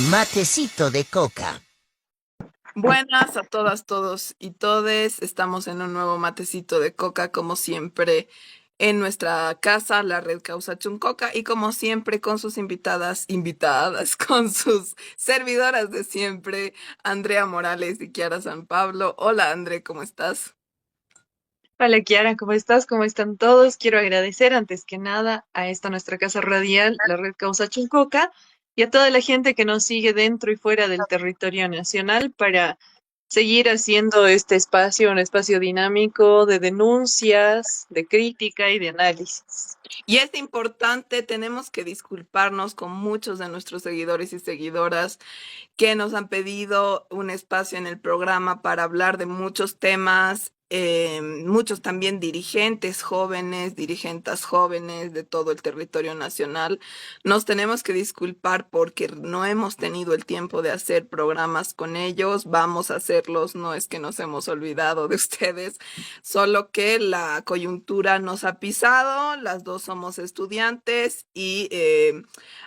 Matecito de coca. Buenas a todas, todos y todes. Estamos en un nuevo matecito de coca, como siempre, en nuestra casa, la Red Causa Chuncoca, y como siempre, con sus invitadas, con sus servidoras de siempre, Andrea Morales y Kiara San Pablo. Hola, André, ¿cómo estás? Hola Kiara, ¿cómo estás? ¿Cómo están todos? Quiero agradecer antes que nada a esta nuestra casa radial, la Red Causa Chuncoca, y a toda la gente que nos sigue dentro y fuera del territorio nacional para seguir haciendo este espacio un espacio dinámico de denuncias, de crítica y de análisis. Y es importante, tenemos que disculparnos con muchos de nuestros seguidores y seguidoras que nos han pedido un espacio en el programa para hablar de muchos temas, muchos también dirigentes jóvenes, dirigentes jóvenes de todo el territorio nacional. Nos tenemos que disculpar porque no hemos tenido el tiempo de hacer programas con ellos. Vamos a hacerlos, no es que nos hemos olvidado de ustedes, solo que la coyuntura nos ha pisado, las dos somos estudiantes y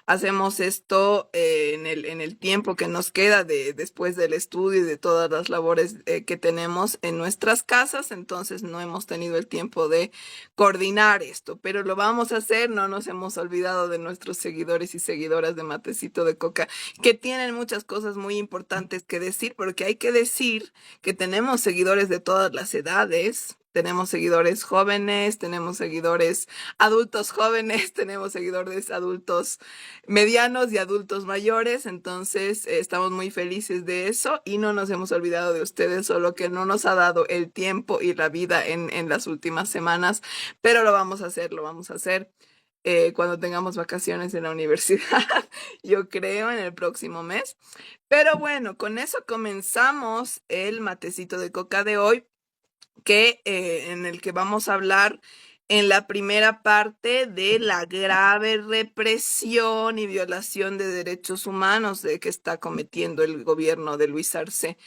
hacemos esto en el tiempo que nos queda después del estudio y de todas las labores que tenemos en nuestras casas, entonces no hemos tenido el tiempo de coordinar esto, pero lo vamos a hacer, no nos hemos olvidado de nuestros seguidores y seguidoras de Matecito de Coca, que tienen muchas cosas muy importantes que decir, porque hay que decir que tenemos seguidores de todas las edades. Tenemos seguidores jóvenes, tenemos seguidores adultos jóvenes, tenemos seguidores adultos medianos y adultos mayores, entonces estamos muy felices de eso y no nos hemos olvidado de ustedes, solo que no nos ha dado el tiempo y la vida en las últimas semanas, pero lo vamos a hacer, lo vamos a hacer. Cuando tengamos vacaciones en la universidad, yo creo en el próximo mes. Pero bueno, con eso comenzamos el matecito de coca de hoy en el que vamos a hablar en la primera parte de la grave represión y violación de derechos humanos que está cometiendo el gobierno de Luis Arce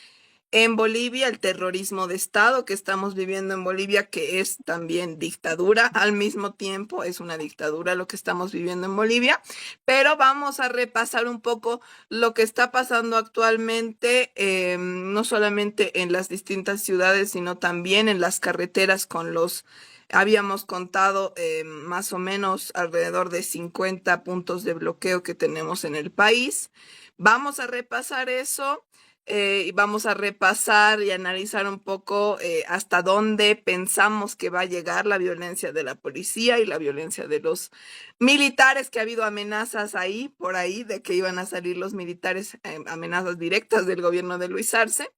en Bolivia, el terrorismo de Estado que estamos viviendo en Bolivia, que es también dictadura al mismo tiempo, es una dictadura lo que estamos viviendo en Bolivia, pero vamos a repasar un poco lo que está pasando actualmente, no solamente en las distintas ciudades, sino también en las carreteras con los... Habíamos contado más o menos alrededor de 50 puntos de bloqueo que tenemos en el país. Vamos a repasar eso y vamos a repasar y analizar un poco hasta dónde pensamos que va a llegar la violencia de la policía y la violencia de los militares, que ha habido amenazas ahí, por ahí, de que iban a salir los militares, amenazas directas del gobierno de Luis Arce.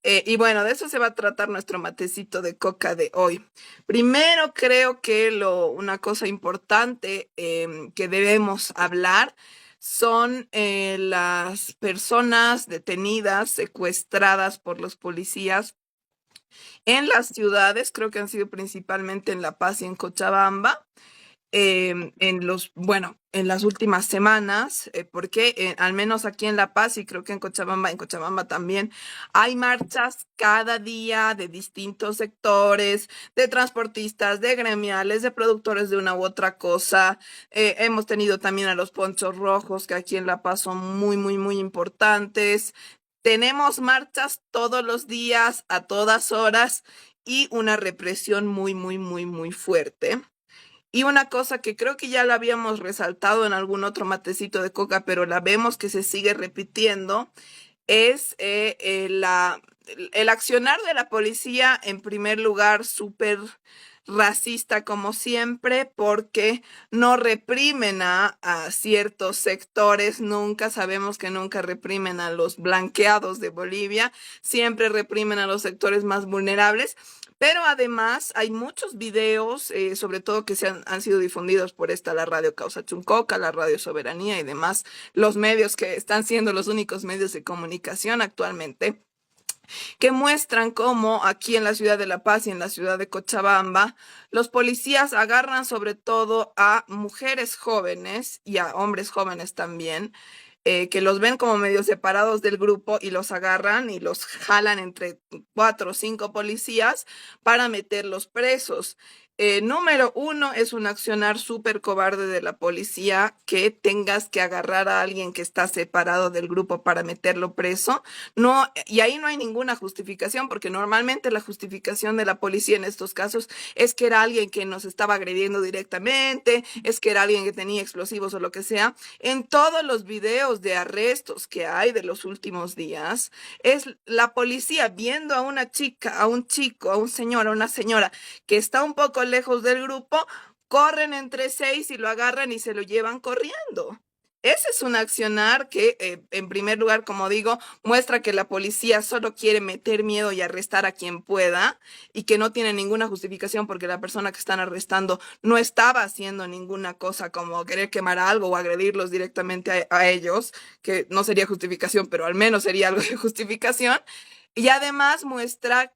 Y bueno, de eso se va a tratar nuestro matecito de coca de hoy. Primero, creo que una cosa importante que debemos hablar son las personas detenidas, secuestradas por los policías en las ciudades, creo que han sido principalmente en La Paz y en Cochabamba, bueno, en las últimas semanas, porque al menos aquí en La Paz y creo que en Cochabamba también, hay marchas cada día de distintos sectores, de transportistas, de gremiales, de productores de una u otra cosa. Hemos tenido también a los ponchos rojos, que aquí en La Paz son muy, muy, muy importantes. Tenemos marchas todos los días, a todas horas, y una represión muy, muy, muy, muy fuerte. Y una cosa que creo que ya la habíamos resaltado en algún otro matecito de coca, pero la vemos que se sigue repitiendo, es el accionar de la policía, en primer lugar, súper racista como siempre, porque no reprimen a ciertos sectores, nunca sabemos que nunca reprimen a los blanqueados de Bolivia, siempre reprimen a los sectores más vulnerables. Pero además hay muchos videos, sobre todo que han sido difundidos por la Radio Causa Chuncoca, la Radio Soberanía y demás, los medios que están siendo los únicos medios de comunicación actualmente, que muestran cómo aquí en la ciudad de La Paz y en la ciudad de Cochabamba, los policías agarran sobre todo a mujeres jóvenes y a hombres jóvenes también, que los ven como medio separados del grupo y los agarran y los jalan entre cuatro o cinco policías para meterlos presos. Número uno, es un accionar súper cobarde de la policía que tengas que agarrar a alguien que está separado del grupo para meterlo preso. No, y ahí no hay ninguna justificación, porque normalmente la justificación de la policía en estos casos es que era alguien que nos estaba agrediendo directamente, es que era alguien que tenía explosivos o lo que sea. En todos los videos de arrestos que hay de los últimos días, es la policía viendo a una chica, a un chico, a un señor, a una señora que está un poco lejos del grupo, corren entre seis y lo agarran y se lo llevan corriendo. Ese es un accionar que, en primer lugar, como digo, muestra que la policía solo quiere meter miedo y arrestar a quien pueda y que no tiene ninguna justificación porque la persona que están arrestando no estaba haciendo ninguna cosa como querer quemar algo o agredirlos directamente a ellos, que no sería justificación, pero al menos sería algo de justificación. Y además muestra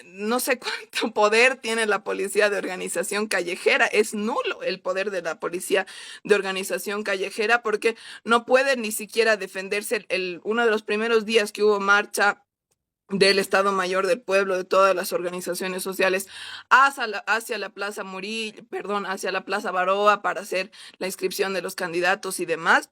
no sé cuánto poder tiene la policía de organización callejera. Es nulo el poder de la policía de organización callejera porque no puede ni siquiera defenderse. Uno de los primeros días que hubo marcha del Estado Mayor del Pueblo, de todas las organizaciones sociales, hacia la Plaza Murillo, perdón, hacia la Plaza Baroa para hacer la inscripción de los candidatos y demás.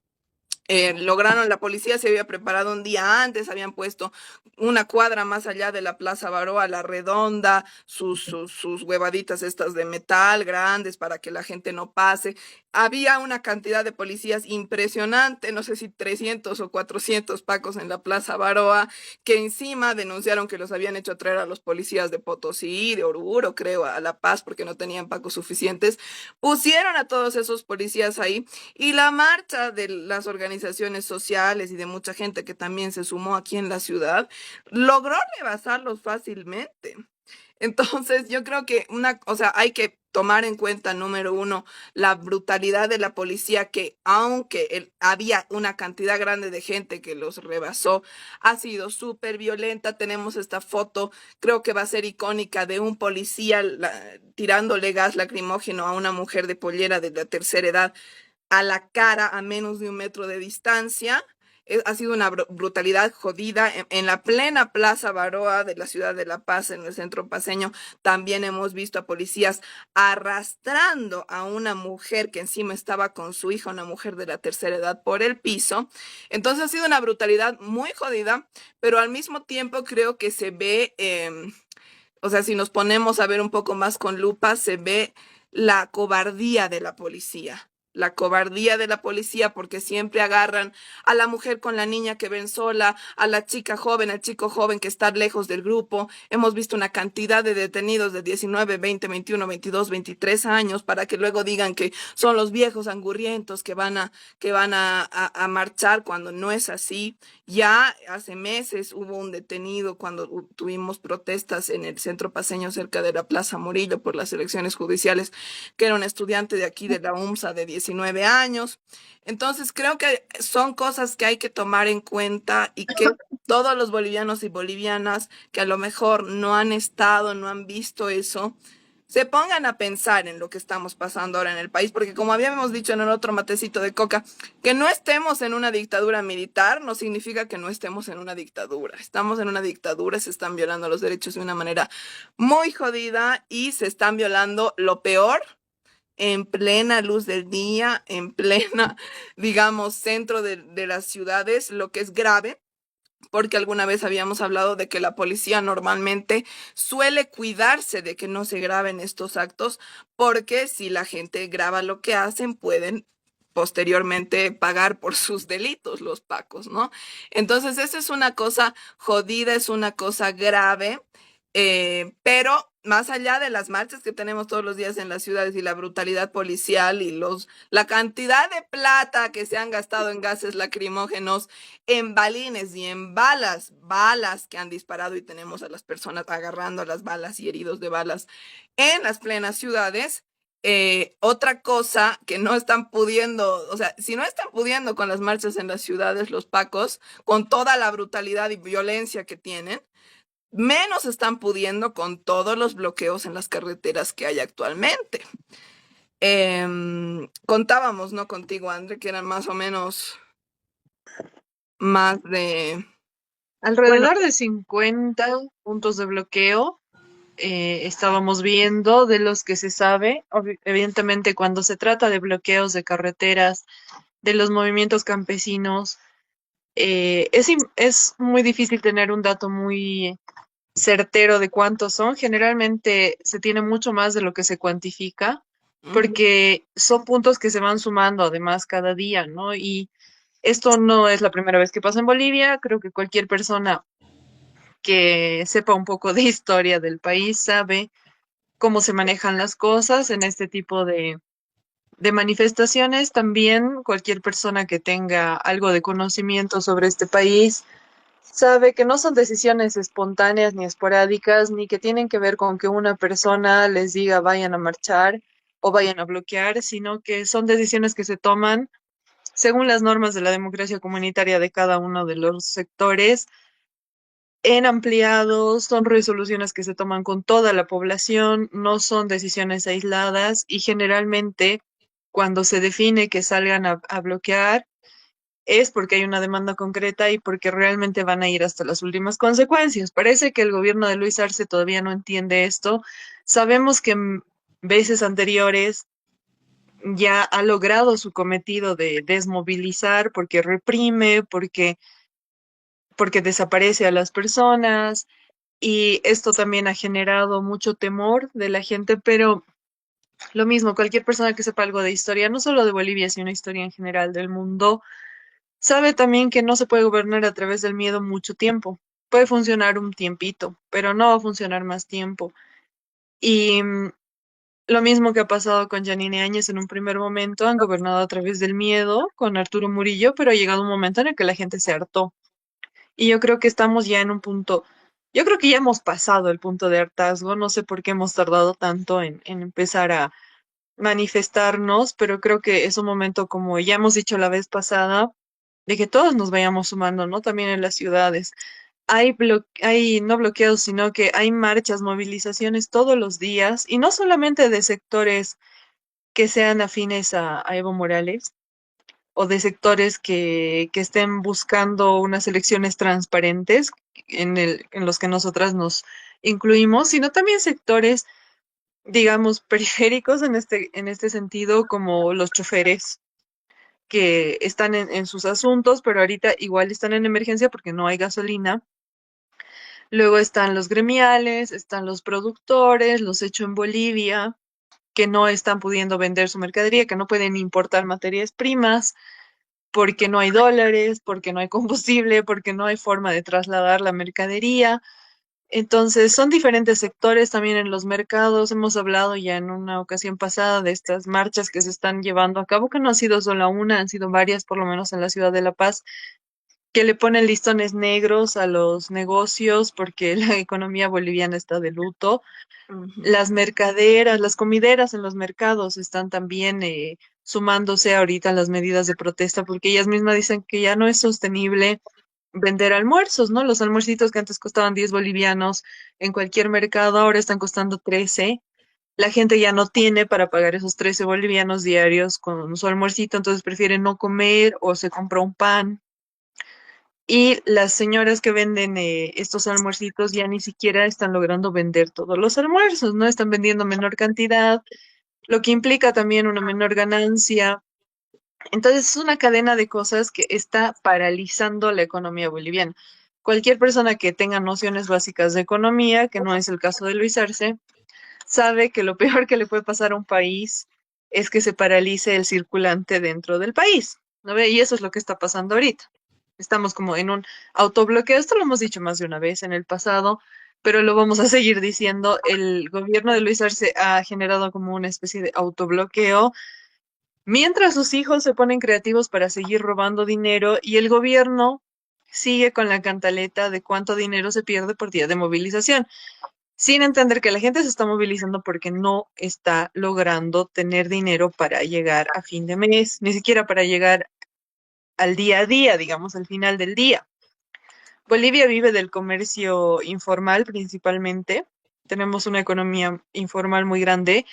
La policía se había preparado un día antes, habían puesto una cuadra más allá de la Plaza Baroa, la redonda, sus huevaditas estas de metal grandes para que la gente no pase. Había una cantidad de policías impresionante, no sé si 300 o 400 pacos en la Plaza Baroa, que encima denunciaron que los habían hecho traer a los policías de Potosí, de Oruro, creo, a La Paz, porque no tenían pacos suficientes. Pusieron a todos esos policías ahí y la marcha de las organizaciones sociales y de mucha gente que también se sumó aquí en la ciudad logró rebasarlos fácilmente. Entonces, yo creo que o sea, hay que tomar en cuenta, número uno, la brutalidad de la policía, que aunque había una cantidad grande de gente que los rebasó, ha sido súper violenta. Tenemos esta foto, creo que va a ser icónica, de un policía tirándole gas lacrimógeno a una mujer de pollera de la tercera edad a la cara a menos de 1 metro de distancia. Ha sido una brutalidad jodida. En la plena Plaza Baroa de la ciudad de La Paz, en el centro paceño, también hemos visto a policías arrastrando a una mujer que encima estaba con su hija, una mujer de la tercera edad, por el piso. Entonces ha sido una brutalidad muy jodida, pero al mismo tiempo creo que se ve, o sea, si nos ponemos a ver un poco más con lupa, se ve la cobardía de la policía. La cobardía de la policía, porque siempre agarran a la mujer con la niña que ven sola, a la chica joven, al chico joven que está lejos del grupo. Hemos visto una cantidad de detenidos de 19, 20, 21, 22, 23 años para que luego digan que son los viejos angurrientos que van a marchar, cuando no es así. Ya hace meses hubo un detenido cuando tuvimos protestas en el centro paceño cerca de la Plaza Murillo por las elecciones judiciales, que era un estudiante de aquí de la UMSA de 19 años. Entonces creo que son cosas que hay que tomar en cuenta y que todos los bolivianos y bolivianas que a lo mejor no han estado, no han visto eso, se pongan a pensar en lo que estamos pasando ahora en el país, porque como habíamos dicho en el otro matecito de coca, que no estemos en una dictadura militar no significa que no estemos en una dictadura. Estamos en una dictadura, se están violando los derechos de una manera muy jodida y se están violando, lo peor, en plena luz del día, en plena, digamos, centro de las ciudades, lo que es grave, porque alguna vez habíamos hablado de que la policía normalmente suele cuidarse de que no se graben estos actos, porque si la gente graba lo que hacen, pueden posteriormente pagar por sus delitos los pacos, ¿no? Entonces, eso es una cosa jodida, es una cosa grave, pero más allá de las marchas que tenemos todos los días en las ciudades y la brutalidad policial y la cantidad de plata que se han gastado en gases lacrimógenos, en balines y en balas que han disparado, y tenemos a las personas agarrando las balas y heridos de balas en las plenas ciudades. Otra cosa que no están pudiendo, o sea, si no están pudiendo con las marchas en las ciudades, los pacos, con toda la brutalidad y violencia que tienen, menos están pudiendo con todos los bloqueos en las carreteras que hay actualmente. Contábamos, ¿no? Contigo, André, que eran más o menos más de... Bueno, Alrededor de 50 puntos de bloqueo. estábamos viendo, de los que se sabe, evidentemente cuando se trata de bloqueos de carreteras, de los movimientos campesinos, es muy difícil tener un dato muy certero de cuántos son. Generalmente se tiene mucho más de lo que se cuantifica, Ujú. porque son puntos que se van sumando además cada día, ¿no? Y esto no es la primera vez que pasa en Bolivia. Creo que cualquier persona que sepa un poco de historia del país sabe cómo se manejan las cosas en este tipo de manifestaciones. También cualquier persona que tenga algo de conocimiento sobre este país sabe que no son decisiones espontáneas ni esporádicas, ni que tienen que ver con que una persona les diga vayan a marchar o vayan a bloquear, sino que son decisiones que se toman según las normas de la democracia comunitaria de cada uno de los sectores, en ampliados, son resoluciones que se toman con toda la población, no son decisiones aisladas y generalmente cuando se define que salgan a bloquear es porque hay una demanda concreta y porque realmente van a ir hasta las últimas consecuencias. Parece que el gobierno de Luis Arce todavía no entiende esto. Sabemos que en veces anteriores ya ha logrado su cometido de desmovilizar porque reprime, porque desaparece a las personas y esto también ha generado mucho temor de la gente, pero lo mismo, cualquier persona que sepa algo de historia, no solo de Bolivia, sino historia en general del mundo, sabe también que no se puede gobernar a través del miedo mucho tiempo. Puede funcionar un tiempito, pero no va a funcionar más tiempo. Y lo mismo que ha pasado con Janine Áñez en un primer momento, han gobernado a través del miedo con Arturo Murillo, pero ha llegado un momento en el que la gente se hartó. Y yo creo que estamos ya en un punto, yo creo que ya hemos pasado el punto de hartazgo, no sé por qué hemos tardado tanto en empezar a manifestarnos, pero creo que es un momento, como ya hemos dicho la vez pasada, de que todos nos vayamos sumando, ¿no? También en las ciudades. Hay no bloqueos, sino que hay marchas, movilizaciones todos los días, y no solamente de sectores que sean afines a Evo Morales, o de sectores que estén buscando unas elecciones transparentes en los que nosotras nos incluimos, sino también sectores, digamos, periféricos en este sentido, como los choferes que están en sus asuntos, pero ahorita igual están en emergencia porque no hay gasolina. Luego están los gremiales, están los productores, los Hecho en Bolivia, que no están pudiendo vender su mercadería, que no pueden importar materias primas porque no hay dólares, porque no hay combustible, porque no hay forma de trasladar la mercadería. Entonces, son diferentes sectores también en los mercados. Hemos hablado ya en una ocasión pasada de estas marchas que se están llevando a cabo, que no ha sido solo una, han sido varias, por lo menos en la ciudad de La Paz, que le ponen listones negros a los negocios porque la economía boliviana está de luto. Ujú. Las mercaderas, las comideras en los mercados están también sumándose ahorita a las medidas de protesta porque ellas mismas dicen que ya no es sostenible vender almuerzos, ¿no? Los almuercitos que antes costaban 10 bolivianos en cualquier mercado ahora están costando 13. La gente ya no tiene para pagar esos 13 bolivianos diarios con su almuercito, entonces prefieren no comer o se compra un pan. Y las señoras que venden estos almuercitos ya ni siquiera están logrando vender todos los almuerzos, ¿no? Están vendiendo menor cantidad, lo que implica también una menor ganancia. Entonces es una cadena de cosas que está paralizando la economía boliviana. Cualquier persona que tenga nociones básicas de economía, que no es el caso de Luis Arce, sabe que lo peor que le puede pasar a un país es que se paralice el circulante dentro del país, ¿no ve? Y eso es lo que está pasando ahorita. Estamos como en un autobloqueo. Esto lo hemos dicho más de una vez en el pasado, pero lo vamos a seguir diciendo. El gobierno de Luis Arce ha generado como una especie de autobloqueo, mientras sus hijos se ponen creativos para seguir robando dinero y el gobierno sigue con la cantaleta de cuánto dinero se pierde por día de movilización, sin entender que la gente se está movilizando porque no está logrando tener dinero para llegar a fin de mes, ni siquiera para llegar al día a día, digamos, al final del día. Bolivia vive del comercio informal principalmente. Tenemos una economía informal muy grande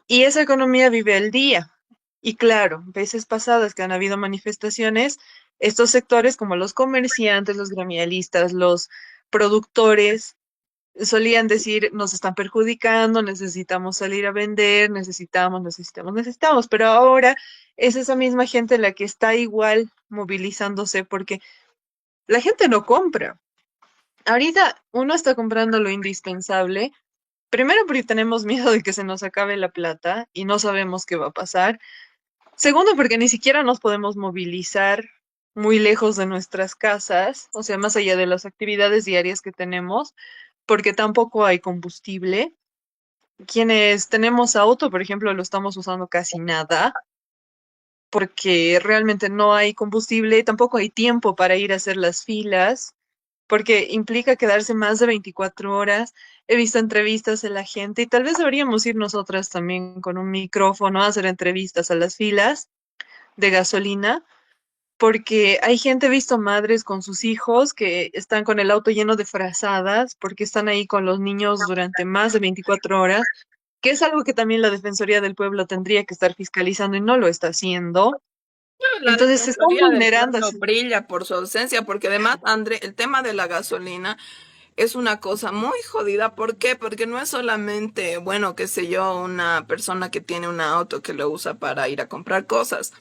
y esa economía vive al día. Y claro, veces pasadas que han habido manifestaciones, estos sectores como los comerciantes, los gremialistas, los productores, solían decir, nos están perjudicando, necesitamos salir a vender, necesitamos, pero ahora es esa misma gente la que está igual movilizándose porque la gente no compra. Ahorita uno está comprando lo indispensable, primero porque tenemos miedo de que se nos acabe la plata y no sabemos qué va a pasar. Segundo, porque ni siquiera nos podemos movilizar muy lejos de nuestras casas, o sea, más allá de las actividades diarias que tenemos, porque tampoco hay combustible. Quienes tenemos auto, por ejemplo, lo estamos usando casi nada, porque realmente no hay combustible, tampoco hay tiempo para ir a hacer las filas, porque implica quedarse más de 24 horas. He visto entrevistas de la gente y tal vez deberíamos ir nosotras también con un micrófono a hacer entrevistas a las filas de gasolina, porque hay gente, he visto madres con sus hijos que están con el auto lleno de frazadas, porque están ahí con los niños durante más de 24 horas, que es algo que también la Defensoría del Pueblo tendría que estar fiscalizando y no lo está haciendo. La Entonces se están Defensoría del vulnerando Pueblo así. brilla por su ausencia, porque además, André, el tema de la gasolina es una cosa muy jodida. ¿Por qué? Porque no es solamente, bueno, qué sé yo, una persona que tiene un auto que lo usa para ir a comprar cosas.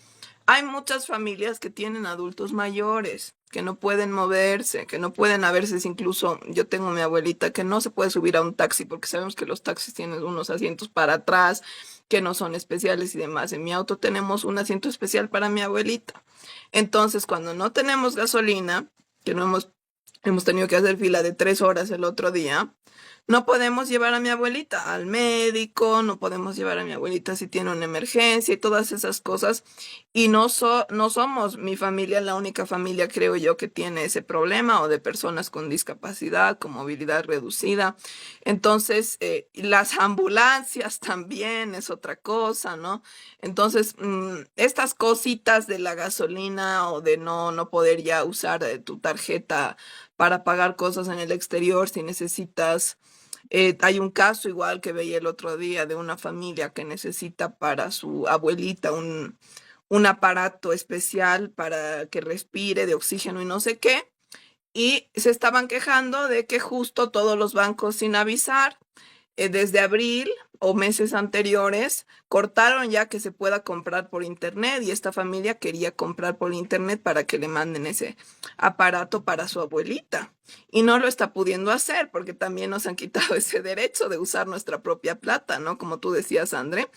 Hay muchas familias que tienen adultos mayores, que no pueden moverse, que no pueden a veces incluso, yo tengo mi abuelita que no se puede subir a un taxi porque sabemos que los taxis tienen unos asientos para atrás que no son especiales y demás. En mi auto tenemos un asiento especial para mi abuelita. Entonces, cuando no tenemos gasolina, que no hemos tenido que hacer fila de 3 horas el otro día, no podemos llevar a mi abuelita al médico, no podemos llevar a mi abuelita si tiene una emergencia y todas esas cosas. Y no somos mi familia la única familia, creo yo, que tiene ese problema o de personas con discapacidad, con movilidad reducida. Entonces, las ambulancias también es otra cosa, ¿no? Entonces, estas cositas de la gasolina o de no poder ya usar tu tarjeta para pagar cosas en el exterior si necesitas. Hay un caso igual que veía el otro día de una familia que necesita para su abuelita un aparato especial para que respire de oxígeno y no sé qué. Y se estaban quejando de que justo todos los bancos sin avisar desde abril o meses anteriores cortaron ya que se pueda comprar por internet y esta familia quería comprar por internet para que le manden ese aparato para su abuelita y no lo está pudiendo hacer porque también nos han quitado ese derecho de usar nuestra propia plata, ¿no? Como tú decías, André.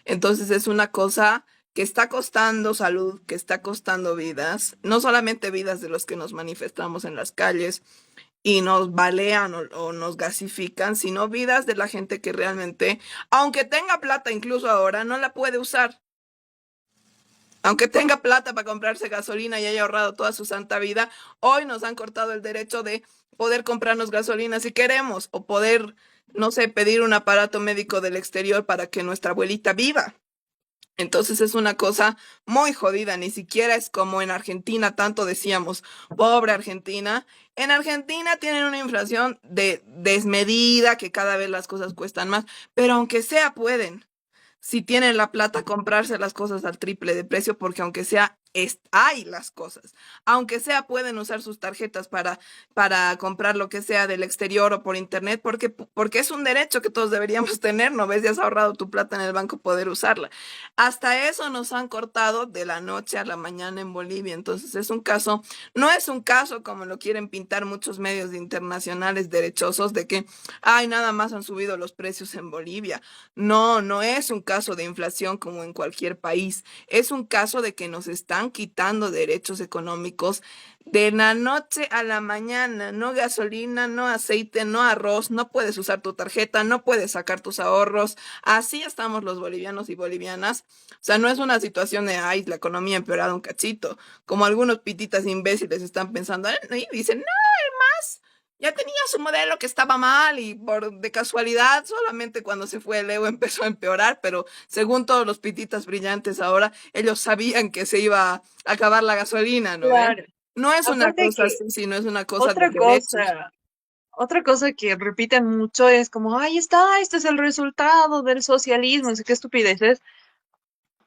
Entonces es una cosa que está costando salud, que está costando vidas, no solamente vidas de los que nos manifestamos en las calles, y nos balean o nos gasifican, sino vidas de la gente que realmente, aunque tenga plata incluso ahora, no la puede usar. Aunque tenga plata para comprarse gasolina y haya ahorrado toda su santa vida, hoy nos han cortado el derecho de poder comprarnos gasolina si queremos o poder, no sé, pedir un aparato médico del exterior para que nuestra abuelita viva. Entonces es una cosa muy jodida, ni siquiera es como en Argentina, tanto decíamos, pobre Argentina. En Argentina tienen una inflación de desmedida, que cada vez las cosas cuestan más, pero aunque sea pueden si tienen la plata, comprarse las cosas al triple de precio, porque aunque sea, hay las cosas. Aunque sea, pueden usar sus tarjetas para comprar lo que sea del exterior o por internet, porque es un derecho que todos deberíamos tener, ¿no ves? Ya has ahorrado tu plata en el banco, poder usarla. Hasta eso nos han cortado de la noche a la mañana en Bolivia. Entonces es un caso, no es un caso como lo quieren pintar muchos medios internacionales derechosos de que, ay, nada más han subido los precios en Bolivia. No, no es un caso de inflación como en cualquier país. Es un caso de que nos están quitando derechos económicos de la noche a la mañana. No gasolina, no aceite, no arroz. No puedes usar tu tarjeta, no puedes sacar tus ahorros. Así estamos los bolivianos y bolivianas. O sea, no es una situación de, ay, la economía ha empeorado un cachito. Como algunos pititas imbéciles están pensando, y dicen, ya tenía su modelo que estaba mal y por de casualidad, solamente cuando se fue el Evo empezó a empeorar, pero según todos los pititas brillantes ahora, ellos sabían que se iba a acabar la gasolina, ¿no ven? Claro. No es una Aparte cosa que así, sino es una cosa de otra derechos. cosa, otra cosa que repiten mucho es como, ahí está, este es el resultado del socialismo, no sé qué estupideces.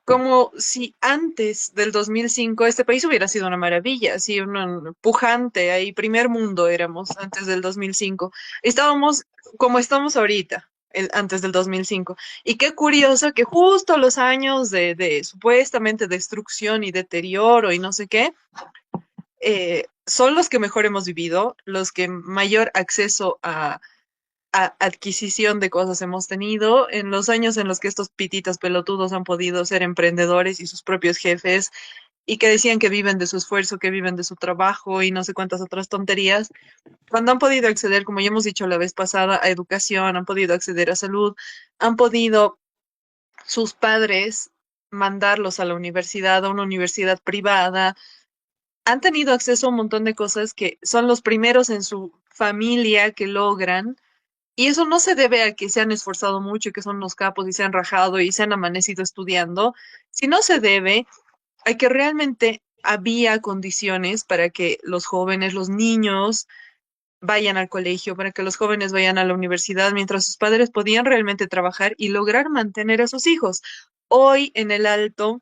como si antes del 2005 este país hubiera sido una maravilla, así un pujante, ahí primer mundo éramos antes del 2005. Estábamos como estamos ahorita, antes del 2005. Y qué curioso que justo los años de supuestamente destrucción y deterioro y no sé qué, son los que mejor hemos vivido, los que mayor acceso a adquisición de cosas hemos tenido en los años en los que estos pititas pelotudos han podido ser emprendedores y sus propios jefes y que decían que viven de su esfuerzo, que viven de su trabajo y no sé cuántas otras tonterías, cuando han podido acceder, como ya hemos dicho la vez pasada, a educación, han podido acceder a salud, han podido sus padres mandarlos a la universidad, a una universidad privada, han tenido acceso a un montón de cosas que son los primeros en su familia que logran y eso no se debe a que se han esforzado mucho y que son los capos y se han rajado y se han amanecido estudiando, sino se debe a que realmente había condiciones para que los jóvenes, los niños, vayan al colegio, para que los jóvenes vayan a la universidad, mientras sus padres podían realmente trabajar y lograr mantener a sus hijos. Hoy en el Alto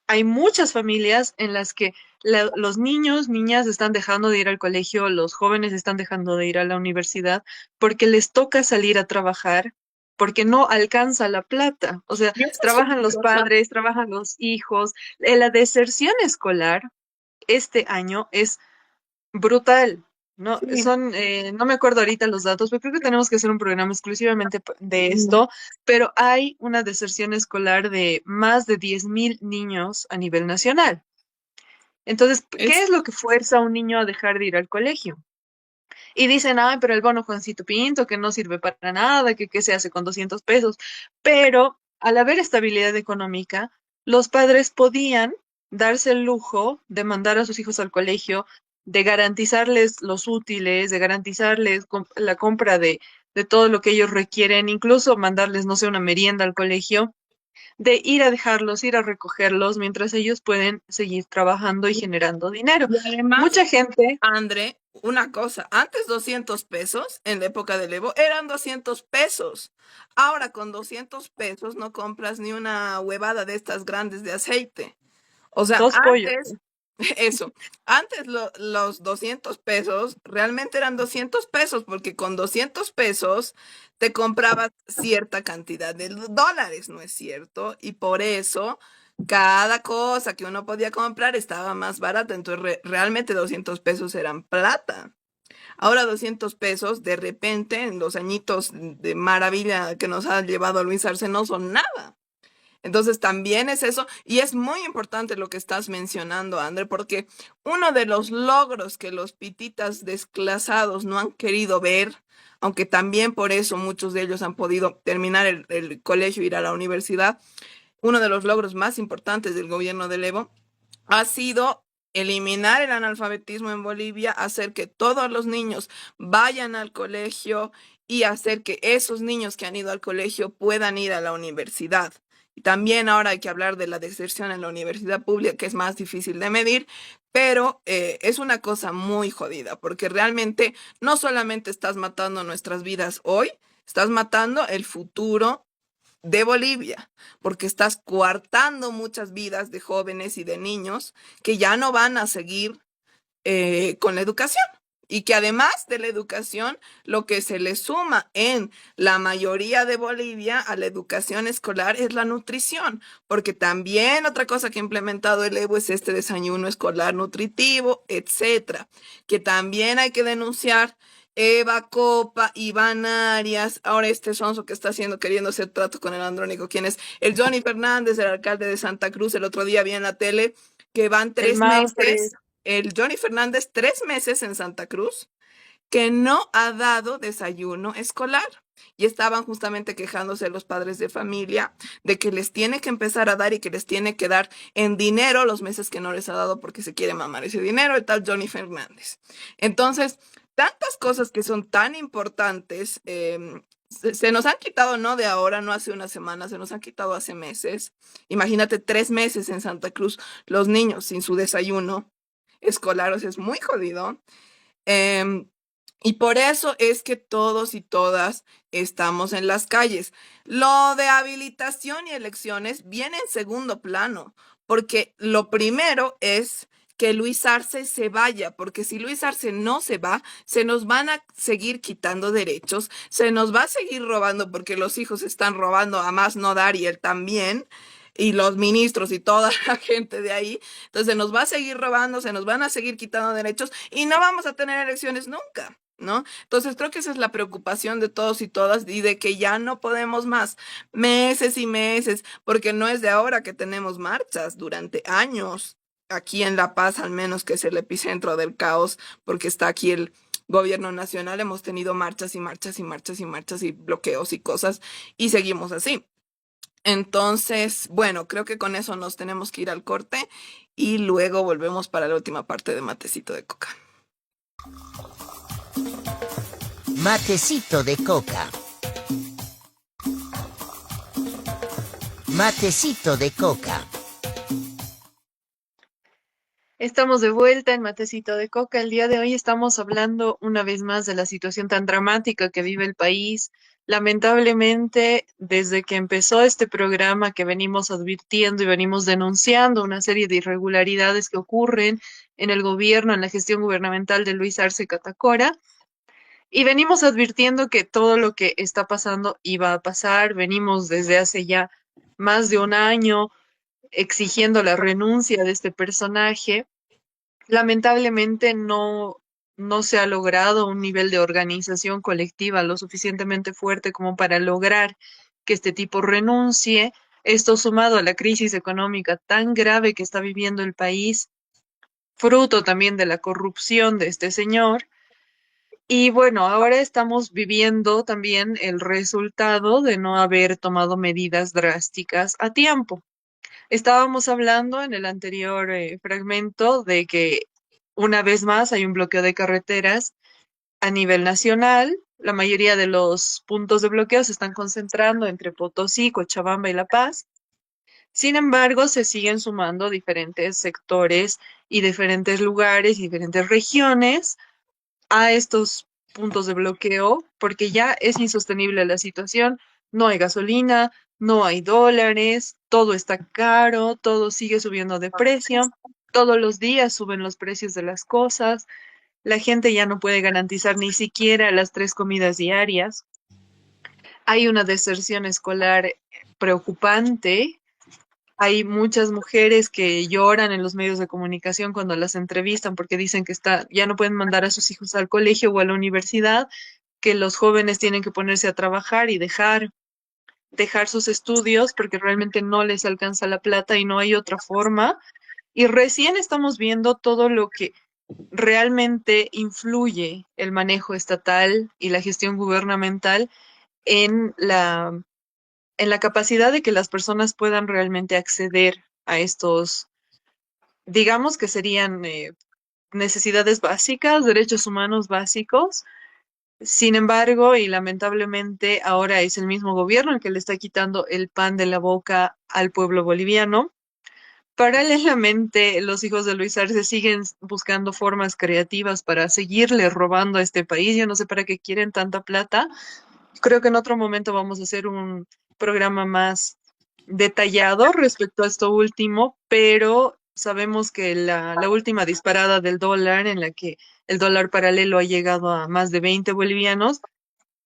hay muchas familias en las que los niños, niñas están dejando de ir al colegio, los jóvenes están dejando de ir a la universidad porque les toca salir a trabajar, porque no alcanza la plata. O sea, Y eso es trabajan otra los cosa. padres, trabajan los hijos. La deserción escolar este año es brutal. No, Sí. no me acuerdo ahorita los datos, pero creo que tenemos que hacer un programa exclusivamente de esto, pero hay una deserción escolar de más de 10.000 niños a nivel nacional. Entonces, ¿qué Es, es lo que fuerza a un niño a dejar de ir al colegio? Y dicen, ay, pero el bono Juancito Pinto, que no sirve para nada, que qué se hace con 200 pesos. Pero al haber estabilidad económica, los padres podían darse el lujo de mandar a sus hijos al colegio, de garantizarles los útiles, de garantizarles la compra de todo lo que ellos requieren, incluso mandarles, no sé, una merienda al colegio, de ir a dejarlos, ir a recogerlos, mientras ellos pueden seguir trabajando y generando dinero. y además, Mucha gente, André, una cosa, antes 200 pesos en la época del Evo eran 200 pesos. Ahora con 200 pesos no compras ni una huevada de estas grandes de aceite. O sea, dos pollos. antes, eso, antes los 200 pesos realmente eran 200 pesos porque con 200 pesos te comprabas cierta cantidad de dólares, ¿no es cierto? Y por eso cada cosa que uno podía comprar estaba más barata. Entonces realmente 200 pesos eran plata. Ahora 200 pesos, de repente, en los añitos de maravilla que nos ha llevado a Luis Arce, no son nada. Entonces también es eso, y es muy importante lo que estás mencionando, André, porque uno de los logros que los pititas desclasados no han querido ver, aunque también por eso muchos de ellos han podido terminar el colegio, ir a la universidad, uno de los logros más importantes del gobierno de Evo ha sido eliminar el analfabetismo en Bolivia, hacer que todos los niños vayan al colegio y hacer que esos niños que han ido al colegio puedan ir a la universidad. Y también ahora hay que hablar de la deserción en la universidad pública, que es más difícil de medir, pero es una cosa muy jodida, porque realmente no solamente estás matando nuestras vidas hoy, estás matando el futuro de Bolivia, porque estás coartando muchas vidas de jóvenes y de niños que ya no van a seguir con la educación. Y que además de la educación, lo que se le suma en la mayoría de Bolivia a la educación escolar es la nutrición, porque también otra cosa que ha implementado el Evo es este desayuno escolar nutritivo, etcétera, que también hay que denunciar. Eva Copa, Iván Arias, ahora este sonso que está haciendo, queriendo hacer trato con el Andrónico, quien es el Johnny Fernández, el alcalde de Santa Cruz, el otro día vi en la tele que van El tres Manfred, meses, el Johnny Fernández 3 meses en Santa Cruz, que no ha dado desayuno escolar. Y estaban justamente quejándose los padres de familia de que les tiene que empezar a dar y que les tiene que dar en dinero los meses que no les ha dado porque se quiere mamar ese dinero, el tal Johnny Fernández. Entonces, tantas cosas que son tan importantes, se nos han quitado no de ahora, no hace una semana, se nos han quitado hace meses. Imagínate 3 meses en Santa Cruz, los niños sin su desayuno escolar, o sea, es muy jodido. Em, Y por eso es que todos y todas estamos en las calles. Lo de habilitación y elecciones viene en segundo plano, porque lo primero es que Luis Arce se vaya, porque si Luis Arce no se va, se nos van a seguir quitando derechos, se nos va a seguir robando, porque los hijos están robando a más no dar y él también, y los ministros y toda la gente de ahí. Entonces se nos va a seguir robando, se nos van a seguir quitando derechos y no vamos a tener elecciones nunca. ¿No? Entonces creo que esa es la preocupación de todos y todas y de que ya no podemos más meses y meses, porque no es de ahora que tenemos marchas durante años, aquí en La Paz al menos, que es el epicentro del caos, porque está aquí el gobierno nacional, hemos tenido marchas y marchas y marchas y marchas y bloqueos y cosas y seguimos así. Entonces, bueno, creo que con eso nos tenemos que ir al corte y luego volvemos para la última parte de Matecito de Coca. Matecito de coca. Matecito de coca. Estamos de vuelta en Matecito de Coca. El día de hoy estamos hablando una vez más de la situación tan dramática que vive el país. Lamentablemente, desde que empezó este programa que venimos advirtiendo y venimos denunciando una serie de irregularidades que ocurren en el gobierno, en la gestión gubernamental de Luis Arce Catacora, y venimos advirtiendo que todo lo que está pasando iba a pasar. Venimos desde hace ya más de un año exigiendo la renuncia de este personaje. Lamentablemente no se ha logrado un nivel de organización colectiva lo suficientemente fuerte como para lograr que este tipo renuncie. Esto sumado a la crisis económica tan grave que está viviendo el país, fruto también de la corrupción de este señor. Y bueno, ahora estamos viviendo también el resultado de no haber tomado medidas drásticas a tiempo. Estábamos hablando en el anterior fragmento de que una vez más hay un bloqueo de carreteras a nivel nacional. La mayoría de los puntos de bloqueo se están concentrando entre Potosí, Cochabamba y La Paz. Sin embargo, se siguen sumando diferentes sectores y diferentes lugares y diferentes regiones a estos puntos de bloqueo porque ya es insostenible la situación. No hay gasolina, no hay dólares, todo está caro, todo sigue subiendo de precio, todos los días suben los precios de las cosas, la gente ya no puede garantizar ni siquiera las 3 comidas diarias. Hay una deserción escolar preocupante. Hay muchas mujeres que lloran en los medios de comunicación cuando las entrevistan porque dicen que ya no pueden mandar a sus hijos al colegio o a la universidad, que los jóvenes tienen que ponerse a trabajar y dejar sus estudios porque realmente no les alcanza la plata y no hay otra forma. Y recién estamos viendo todo lo que realmente influye el manejo estatal y la gestión gubernamental en la capacidad de que las personas puedan realmente acceder a estos, digamos que serían necesidades básicas, derechos humanos básicos. Sin embargo, y lamentablemente ahora es el mismo gobierno el que le está quitando el pan de la boca al pueblo boliviano. Paralelamente, los hijos de Luis Arce siguen buscando formas creativas para seguirle robando a este país. Yo no sé para qué quieren tanta plata. Creo que en otro momento vamos a hacer un programa más detallado respecto a esto último, pero sabemos que la última disparada del dólar, en la que el dólar paralelo ha llegado a más de 20 bolivianos,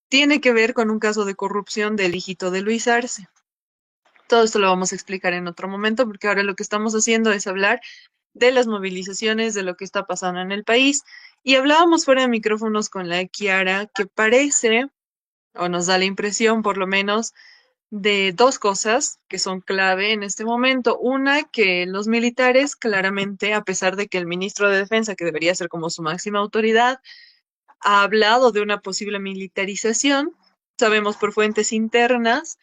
tiene que ver con un caso de corrupción del hijito de Luis Arce. Todo esto lo vamos a explicar en otro momento, porque ahora lo que estamos haciendo es hablar de las movilizaciones, de lo que está pasando en el país. Y hablábamos fuera de micrófonos con la Kiara, que parece, o nos da la impresión por lo menos, de dos cosas que son clave en este momento. Una, que los militares claramente, a pesar de que el ministro de Defensa, que debería ser como su máxima autoridad, ha hablado de una posible militarización, sabemos por fuentes internas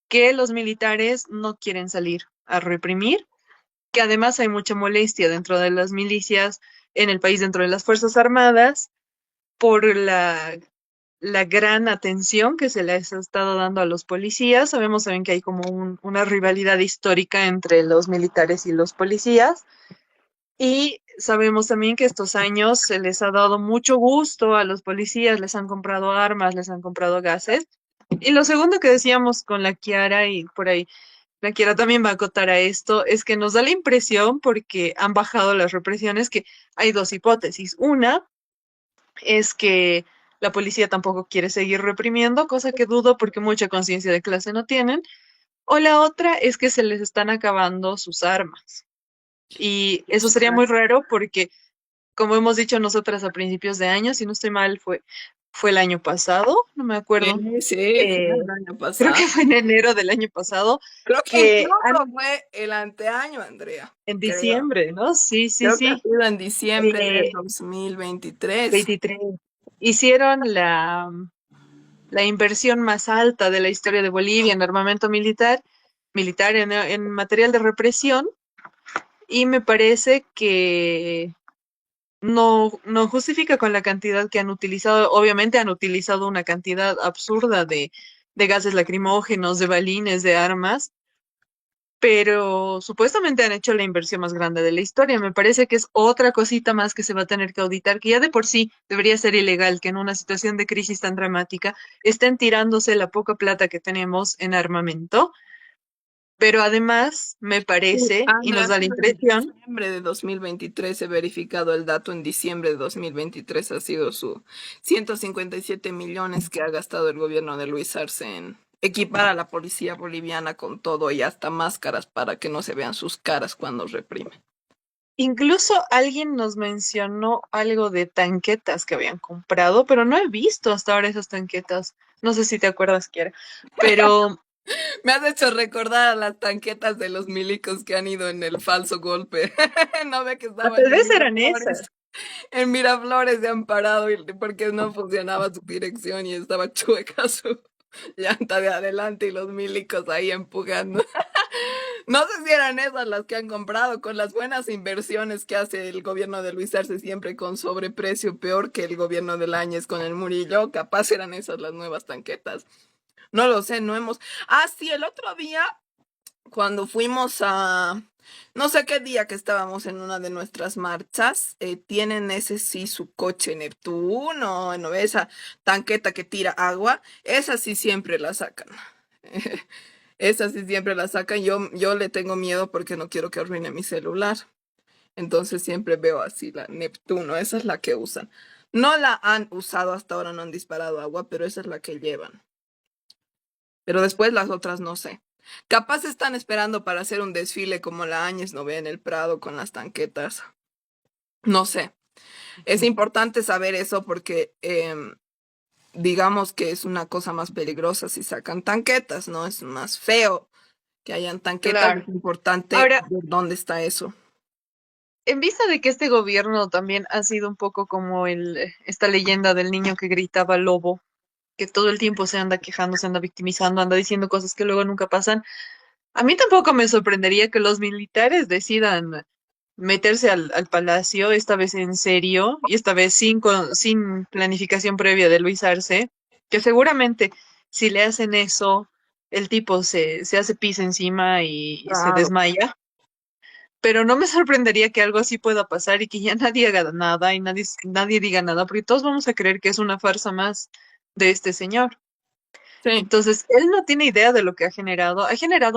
que los militares no quieren salir a reprimir, que además hay mucha molestia dentro de las milicias en el país, dentro de las Fuerzas Armadas, por la gran atención que se les ha estado dando a los policías. Sabemos también que hay como una rivalidad histórica entre los militares y los policías. Y sabemos también que estos años se les ha dado mucho gusto a los policías, les han comprado armas, les han comprado gases. Y lo segundo que decíamos con la Kiara, y por ahí la Kiara también va a acotar a esto, es que nos da la impresión, porque han bajado las represiones, que hay dos hipótesis. Una es que la policía tampoco quiere seguir reprimiendo, cosa que dudo porque mucha conciencia de clase no tienen. O la otra es que se les están acabando sus armas. Y eso sería muy raro porque, como hemos dicho nosotras a principios de año, si no estoy mal, fue el año pasado, no me acuerdo. Sí, sí, fue eh, el año Creo pasado. que fue en enero del año pasado, Creo que que incluso fue el anteaño, Andrea. en Creo. diciembre, ¿no? Sí, sí, Creo que ha sí. sido en diciembre del eh, 2023. 23. Hicieron la inversión más alta de la historia de Bolivia en armamento militar en material de represión, y me parece que no justifica con la cantidad que han utilizado. Obviamente han utilizado una cantidad absurda de gases lacrimógenos, de balines, de armas, pero supuestamente han hecho la inversión más grande de la historia. Me parece que es otra cosita más que se va a tener que auditar, que ya de por sí debería ser ilegal que en una situación de crisis tan dramática estén tirándose la poca plata que tenemos en armamento, pero además me Sí, parece, y Andrea, nos ha da la sido en impresión. diciembre de 2023, he verificado el dato, en diciembre de 2023 ha sido su 157 millones que ha gastado el gobierno de Luis Arce en equipar a la policía boliviana con todo y hasta máscaras para que no se vean sus caras cuando reprimen. Incluso alguien nos mencionó algo de tanquetas que habían comprado, pero no he visto hasta ahora esas tanquetas. No sé si te acuerdas, Kiara, pero Me has hecho recordar a las tanquetas de los milicos que han ido en el falso golpe. No ve que estaban tal en vez eran esas. Miraflores. En Miraflores se han parado porque no funcionaba su dirección y estaba chueca su llanta de adelante y los milicos ahí empujando. No sé si eran esas las que han comprado con las buenas inversiones que hace el gobierno de Luis Arce siempre con sobreprecio, peor que el gobierno del Áñez con el Murillo. Capaz eran esas las nuevas tanquetas. No lo sé, no hemos. Ah, sí, el otro día cuando fuimos a, no sé qué día que estábamos en una de nuestras marchas, tienen ese sí su coche Neptuno, ¿no? Esa tanqueta que tira agua, esa sí siempre la sacan. Esa sí siempre la sacan. Yo le tengo miedo porque no quiero que arruine mi celular. Entonces siempre veo así la Neptuno, esa es la que usan. No la han usado hasta ahora, no han disparado agua, pero esa es la que llevan. Pero después las otras no sé. Capaz están esperando para hacer un desfile como la Áñez no ve en el Prado con las tanquetas. No sé. Es importante saber eso porque digamos que es una cosa más peligrosa si sacan tanquetas, ¿no? Es más feo que hayan tanquetas. Claro. Es importante Ahora, ver dónde está eso. en vista de que este gobierno también ha sido un poco como esta leyenda del niño que gritaba lobo, que todo el tiempo se anda quejando, se anda victimizando, anda diciendo cosas que luego nunca pasan, a mí tampoco me sorprendería que los militares decidan meterse al palacio, esta vez en serio, y esta vez sin planificación previa de Luis Arce, que seguramente si le hacen eso, el tipo se hace pis encima y se Claro. desmaya. Pero no me sorprendería que algo así pueda pasar y que ya nadie haga nada y nadie diga nada, porque todos vamos a creer que es una farsa más de este señor. Sí. Entonces, él no tiene idea de lo que ha generado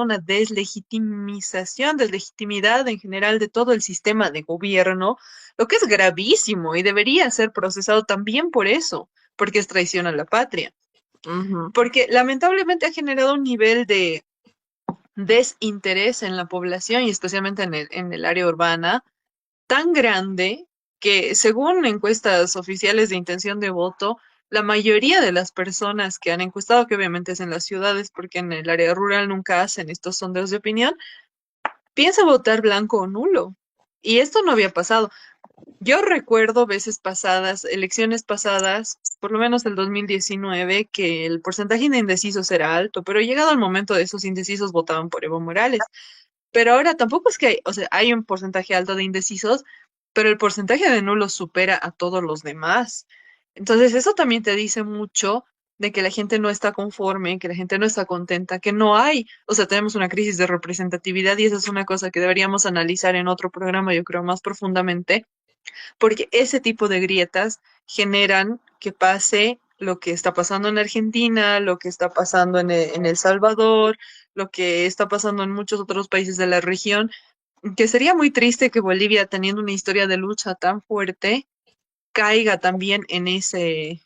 una deslegitimización, deslegitimidad en general de todo el sistema de gobierno, lo que es gravísimo y debería ser procesado también por eso, porque es traición a la patria. Ujú. Porque lamentablemente ha generado un nivel de desinterés en la población y especialmente en el área urbana tan grande que, según encuestas oficiales de intención de voto, la mayoría de las personas que han encuestado, que obviamente es en las ciudades, porque en el área rural nunca hacen estos sondeos de opinión, piensa votar blanco o nulo. Y esto no había pasado. Yo recuerdo veces pasadas, elecciones pasadas, por lo menos el 2019, que el porcentaje de indecisos era alto, pero llegado el momento de esos indecisos votaban por Evo Morales. Pero ahora tampoco es que hay, o sea, hay un porcentaje alto de indecisos, pero el porcentaje de nulos supera a todos los demás. Entonces, eso también te dice mucho de que la gente no está conforme, que la gente no está contenta, que no hay, o sea, tenemos una crisis de representatividad y esa es una cosa que deberíamos analizar en otro programa, yo creo, más profundamente, porque ese tipo de grietas generan que pase lo que está pasando en Argentina, lo que está pasando en El Salvador, lo que está pasando en muchos otros países de la región, que sería muy triste que Bolivia, teniendo una historia de lucha tan fuerte, caiga también en ese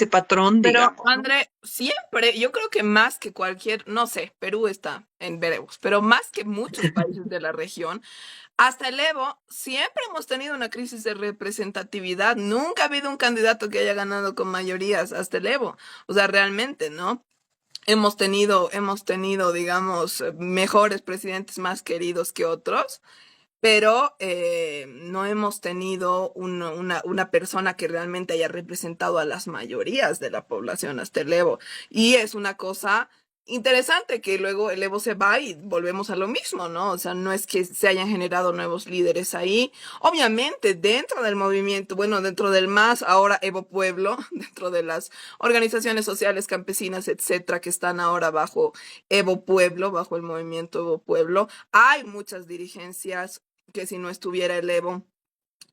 patrón, Pero, digamos, ¿no? André, siempre, yo creo que más que cualquier, no sé, Perú está en veremos, pero más que muchos países de la región, hasta el Evo, siempre hemos tenido una crisis de representatividad. Nunca ha habido un candidato que haya ganado con mayorías hasta el Evo. O sea, realmente, ¿no? Hemos tenido, digamos, mejores presidentes más queridos que otros, pero no hemos tenido una persona que realmente haya representado a las mayorías de la población hasta el Evo. Y es una cosa interesante que luego el Evo se va y volvemos a lo mismo, ¿no? O sea, no es que se hayan generado nuevos líderes ahí. Obviamente, dentro del movimiento, bueno, dentro del MAS, ahora Evo Pueblo, dentro de las organizaciones sociales campesinas, etcétera, que están ahora bajo Evo Pueblo, bajo el movimiento Evo Pueblo, hay muchas dirigencias que si no estuviera el Evo,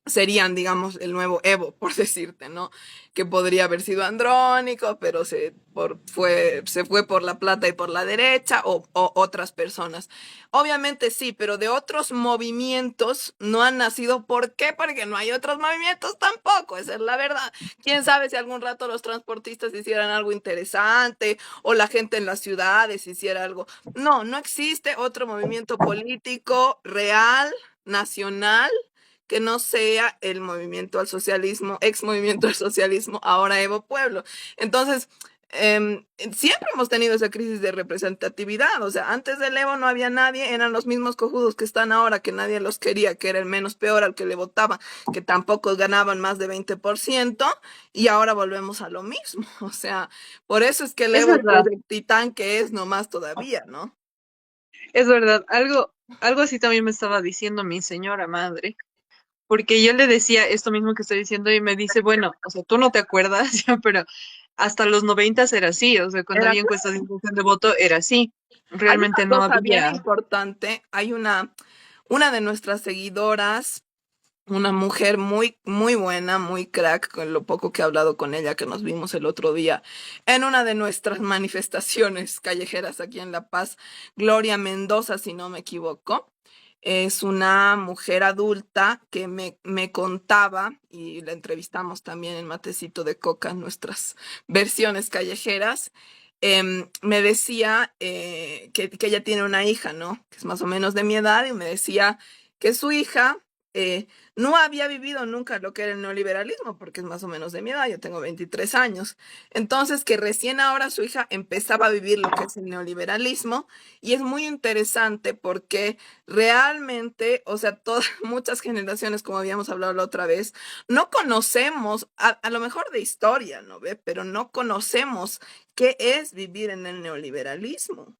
serían, digamos, el nuevo Evo, por decirte, ¿no? Que podría haber sido Andrónico, pero se fue por la plata y por la derecha, o otras personas. Obviamente sí, pero de otros movimientos no han nacido. ¿Por qué? Porque no hay otros movimientos tampoco, esa es la verdad. ¿Quién sabe si algún rato los transportistas hicieran algo interesante o la gente en las ciudades hiciera algo? No, no existe otro movimiento político real, nacional, que no sea el movimiento al socialismo, ex movimiento al socialismo, ahora Evo Pueblo. Entonces, siempre hemos tenido esa crisis de representatividad. O sea, antes del Evo no había nadie, eran los mismos cojudos que están ahora, que nadie los quería, que era el menos peor al que le votaban, que tampoco ganaban más de 20%, y ahora volvemos a lo mismo. O sea, por eso es que el Es Evo es verdad, el titán que es nomás todavía, ¿no? es verdad. Algo así también me estaba diciendo mi señora madre, porque yo le decía esto mismo que estoy diciendo y me dice, bueno, o sea, tú no te acuerdas, ya, pero hasta los 90 era así, o sea, cuando Era había encuestas de intención de voto era así. Hay una Realmente no cosa bien había. importante, hay una de nuestras seguidoras, una mujer muy, muy buena, muy crack, con lo poco que he hablado con ella, que nos vimos el otro día en una de nuestras manifestaciones callejeras aquí en La Paz, Gloria Mendoza, si no me equivoco. Es una mujer adulta que me contaba, y la entrevistamos también en Matecito de Coca, nuestras versiones callejeras. Me decía que ella tiene una hija, ¿no? Que es más o menos de mi edad, y me decía que su hija eh, no había vivido nunca lo que era el neoliberalismo, porque es más o menos de mi edad, yo tengo 23 años. Entonces, que recién ahora su hija empezaba a vivir lo que es el neoliberalismo, y es muy interesante porque realmente, o sea, todas, muchas generaciones, como habíamos hablado la otra vez, no conocemos, a lo mejor de historia, ¿no ve? Pero no conocemos qué es vivir en el neoliberalismo.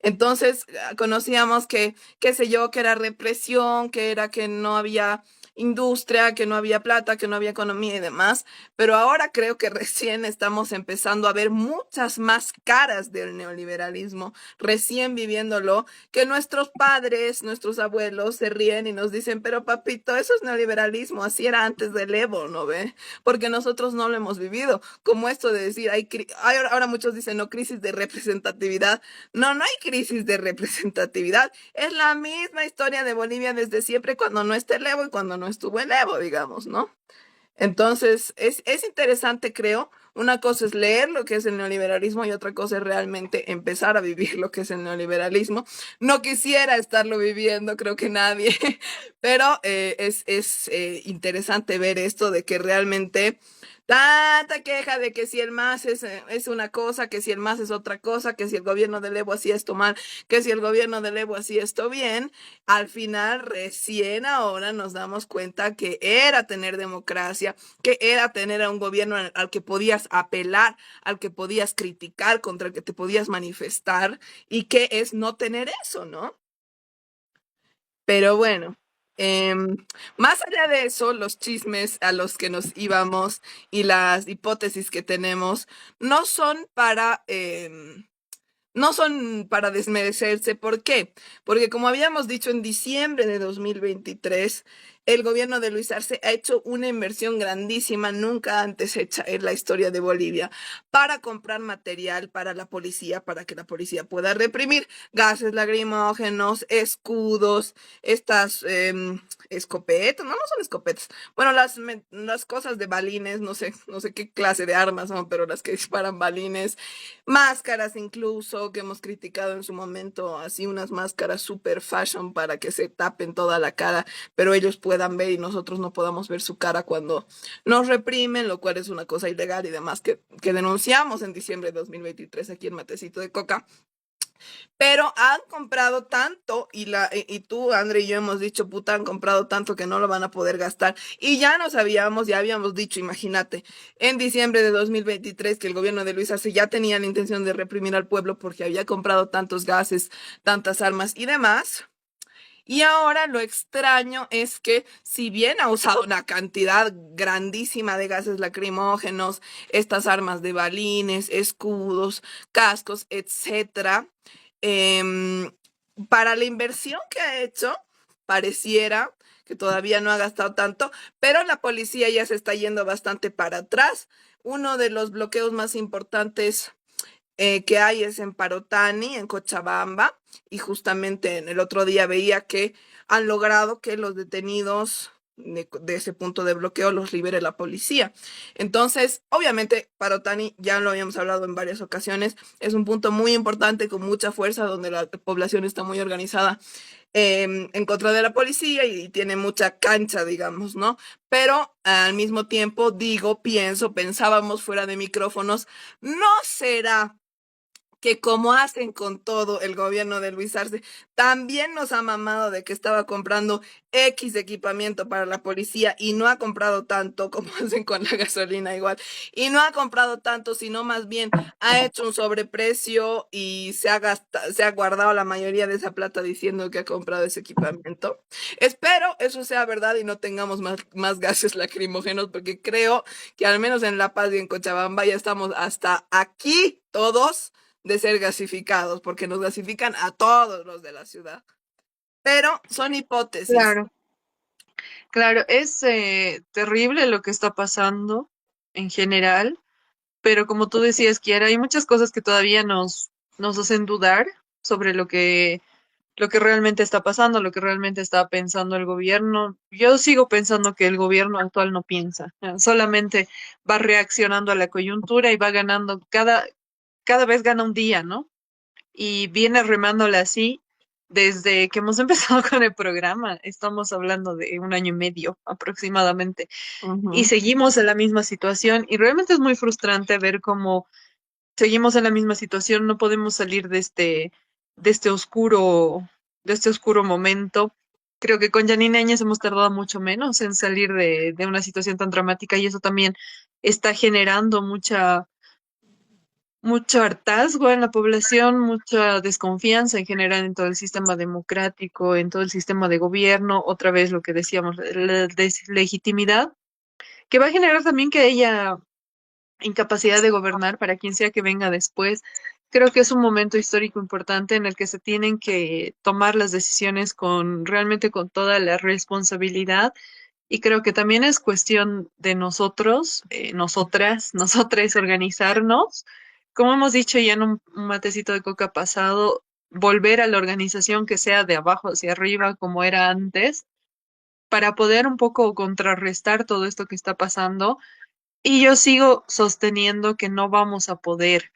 Entonces, conocíamos que, qué sé yo, que era represión, que era que no había industria, que no había plata, que no había economía y demás, pero ahora creo que recién estamos empezando a ver muchas más caras del neoliberalismo, recién viviéndolo, que nuestros padres, nuestros abuelos se ríen y nos dicen, pero papito, eso es neoliberalismo, así era antes del Evo, ¿no ve? Porque nosotros no lo hemos vivido, como esto de decir, ahora muchos dicen, no, crisis de representatividad. No, no hay crisis de representatividad. Es la misma historia de Bolivia desde siempre, cuando no está el Evo y cuando no estuvo el Evo, digamos, ¿no? Entonces, es interesante, creo. Una cosa es leer lo que es el neoliberalismo y otra cosa es realmente empezar a vivir lo que es el neoliberalismo. No quisiera estarlo viviendo, creo que nadie, pero es interesante ver esto de que realmente tanta queja de que si el MAS es una cosa, que si el MAS es otra cosa, que si el gobierno del Evo hacía esto mal, que si el gobierno del Evo hacía esto bien, al final recién ahora nos damos cuenta que era tener democracia, que era tener a un gobierno al que podías apelar, al que podías criticar, contra el que te podías manifestar, y que es no tener eso, ¿no? Pero bueno, Em, Más allá de eso, los chismes a los que nos íbamos y las hipótesis que tenemos no son para no son para desmerecerse. ¿Por qué? Porque como habíamos dicho en diciembre de 2023, el gobierno de Luis Arce ha hecho una inversión grandísima, nunca antes hecha en la historia de Bolivia, para comprar material para la policía, para que la policía pueda reprimir gases lacrimógenos, escudos, estas escopetas, no, no son escopetas, bueno, las cosas de balines, no sé qué clase de armas son, pero las que disparan balines, máscaras incluso, que hemos criticado en su momento, así unas máscaras super fashion para que se tapen toda la cara, pero ellos puedan ver y nosotros no podamos ver su cara cuando nos reprimen, lo cual es una cosa ilegal y demás que denunciamos en diciembre de 2023 aquí en Matecito de Coca. Pero han comprado tanto y tú, André y yo hemos dicho, puta, han comprado tanto que no lo van a poder gastar. Y ya habíamos dicho, imagínate, en diciembre de 2023 que el gobierno de Luis Arce ya tenía la intención de reprimir al pueblo porque había comprado tantos gases, tantas armas y demás. Y ahora lo extraño es que si bien ha usado una cantidad grandísima de gases lacrimógenos, estas armas de balines, escudos, cascos, etcétera, em, para la inversión que ha hecho, pareciera que todavía no ha gastado tanto, pero la policía ya se está yendo bastante para atrás. Uno de los bloqueos más importantes que hay es en Parotani, en Cochabamba, y justamente en el otro día veía que han logrado que los detenidos de ese punto de bloqueo los libere la policía. Entonces, obviamente, Parotani, ya lo habíamos hablado en varias ocasiones, es un punto muy importante con mucha fuerza, donde la población está muy organizada en contra de la policía y tiene mucha cancha, digamos, ¿no? Pero al mismo tiempo digo, pensábamos fuera de micrófonos, ¿no será que como hacen con todo el gobierno de Luis Arce, también nos ha mamado de que estaba comprando X equipamiento para la policía y no ha comprado tanto como hacen con la gasolina igual? Y no ha comprado tanto, sino más bien ha hecho un sobreprecio y se ha guardado la mayoría de esa plata diciendo que ha comprado ese equipamiento. Espero eso sea verdad y no tengamos más gases lacrimógenos, porque creo que al menos en La Paz y en Cochabamba ya estamos hasta aquí todos de ser gasificados, porque nos gasifican a todos los de la ciudad. Pero son hipótesis. Claro, claro, es terrible lo que está pasando en general, pero como tú decías, Kiara, hay muchas cosas que todavía nos hacen dudar sobre lo que realmente está pasando, lo que realmente está pensando el gobierno. Yo sigo pensando que el gobierno actual no piensa, solamente va reaccionando a la coyuntura y va ganando, cada vez gana un día, ¿no? Y viene remándola así desde que hemos empezado con el programa. Estamos hablando de un año y medio aproximadamente y Ujú. seguimos en la misma situación y realmente es muy frustrante ver cómo seguimos en la misma situación, no podemos salir de este oscuro, de este oscuro momento. Creo que con Janine Áñez hemos tardado mucho menos en salir de una situación tan dramática y eso también está generando mucho hartazgo en la población, mucha desconfianza en general en todo el sistema democrático, en todo el sistema de gobierno, otra vez lo que decíamos, la deslegitimidad, que va a generar también que haya incapacidad de gobernar para quien sea que venga después. Creo que es un momento histórico importante en el que se tienen que tomar las decisiones con realmente con toda la responsabilidad y creo que también es cuestión de nosotros, nosotras, nosotres organizarnos. Como hemos dicho ya en un matecito de coca pasado, volver a la organización que sea de abajo hacia arriba como era antes, para poder un poco contrarrestar todo esto que está pasando. Y yo sigo sosteniendo que no vamos a poder